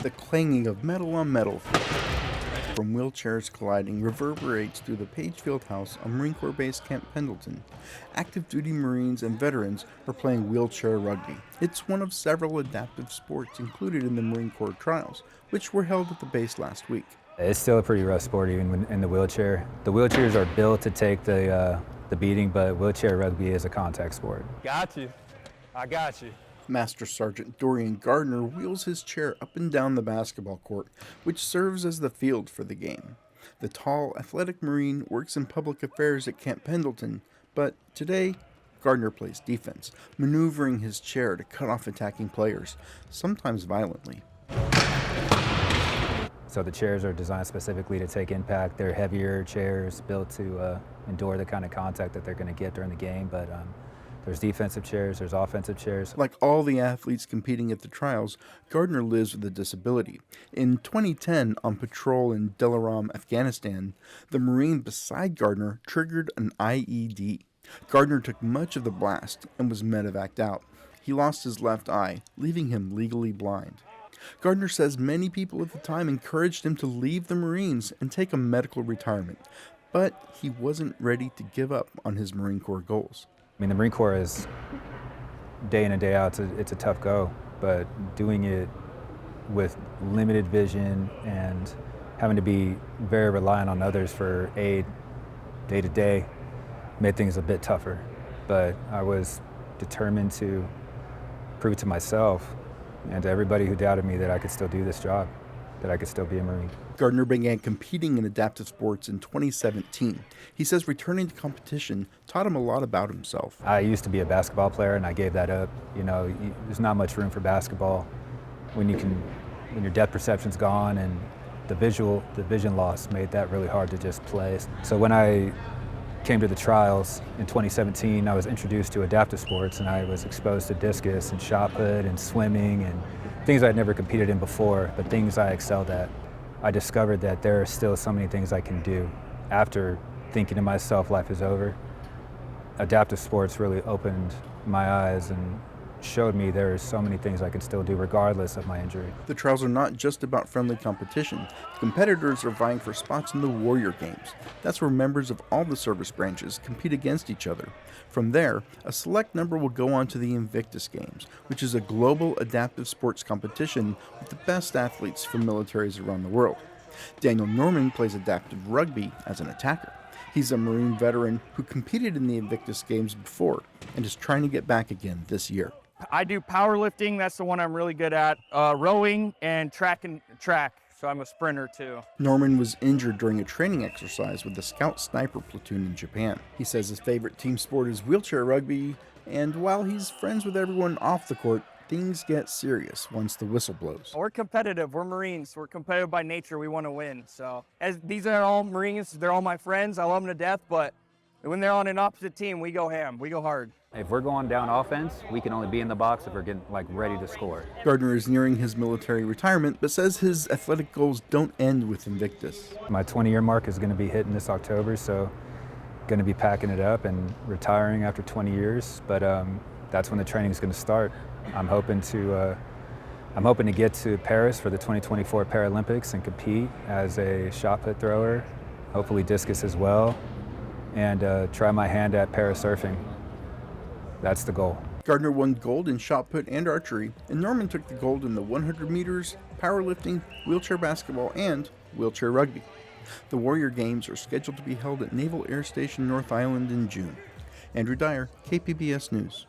The clanging of metal on metal from wheelchairs colliding reverberates through the Page Field House on Marine Corps Base Camp Pendleton. Active duty Marines and veterans are playing wheelchair rugby. It's one of several adaptive sports included in the Marine Corps trials, which were held at the base last week. It's still a pretty rough sport, even when in the wheelchair. The wheelchairs are built to take the beating, but wheelchair rugby is a contact sport. Got you. I got you. Master Sergeant Dorian Gardner wheels his chair up and down the basketball court, which serves as the field for the game. The tall, athletic Marine works in public affairs at Camp Pendleton, but today, Gardner plays defense, maneuvering his chair to cut off attacking players, sometimes violently. So the chairs are designed specifically to take impact. They're heavier chairs built to endure the kind of contact that they're going to get during the game, but there's defensive chairs, there's offensive chairs. Like all the athletes competing at the trials, Gardner lives with a disability. In 2010, on patrol in Delaram, Afghanistan, the Marine beside Gardner triggered an IED. Gardner took much of the blast and was medevaced out. He lost his left eye, leaving him legally blind. Gardner says many people at the time encouraged him to leave the Marines and take a medical retirement, but he wasn't ready to give up on his Marine Corps goals. I mean, the Marine Corps is day in and day out, it's a tough go, but doing it with limited vision and having to be very reliant on others for aid day to day made things a bit tougher. But I was determined to prove to myself and to everybody who doubted me that I could still do this job, that I could still be a Marine. Gardner began competing in adaptive sports in 2017. He says returning to competition taught him a lot about himself. I used to be a basketball player and I gave that up. You know, there's not much room for basketball when your depth perception's gone, and the vision loss made that really hard to just play. So when I came to the trials in 2017, I was introduced to adaptive sports and I was exposed to discus and shot put and swimming and things I'd never competed in before, but things I excelled at. I discovered that there are still so many things I can do. After thinking to myself, life is over, adaptive sports really opened my eyes and showed me there are so many things I can still do regardless of my injury. The trials are not just about friendly competition. The competitors are vying for spots in the Warrior Games. That's where members of all the service branches compete against each other. From there, a select number will go on to the Invictus Games, which is a global adaptive sports competition with the best athletes from militaries around the world. Daniel Norman plays adaptive rugby as an attacker. He's a Marine veteran who competed in the Invictus Games before and is trying to get back again this year. I do powerlifting. That's the one I'm really good at. Rowing and track. So I'm a sprinter too. Norman was injured during a training exercise with the Scout Sniper Platoon in Japan. He says his favorite team sport is wheelchair rugby, and while he's friends with everyone off the court, things get serious once the whistle blows. We're competitive. We're Marines. We're competitive by nature. We want to win. So as these are all Marines, they're all my friends. I love them to death, but when they're on an opposite team, we go ham. We go hard. If we're going down offense, we can only be in the box if we're getting ready to score. Gardner is nearing his military retirement, but says his athletic goals don't end with Invictus. My 20-year mark is going to be hitting this October, so going to be packing it up and retiring after 20 years. But that's when the training is going to start. I'm hoping to get to Paris for the 2024 Paralympics and compete as a shot put thrower, hopefully discus as well, and try my hand at parasurfing. That's the goal. Gardner won gold in shot put and archery, and Norman took the gold in the 100 meters, powerlifting, wheelchair basketball, and wheelchair rugby. The Warrior Games are scheduled to be held at Naval Air Station North Island in June. Andrew Dyer, KPBS News.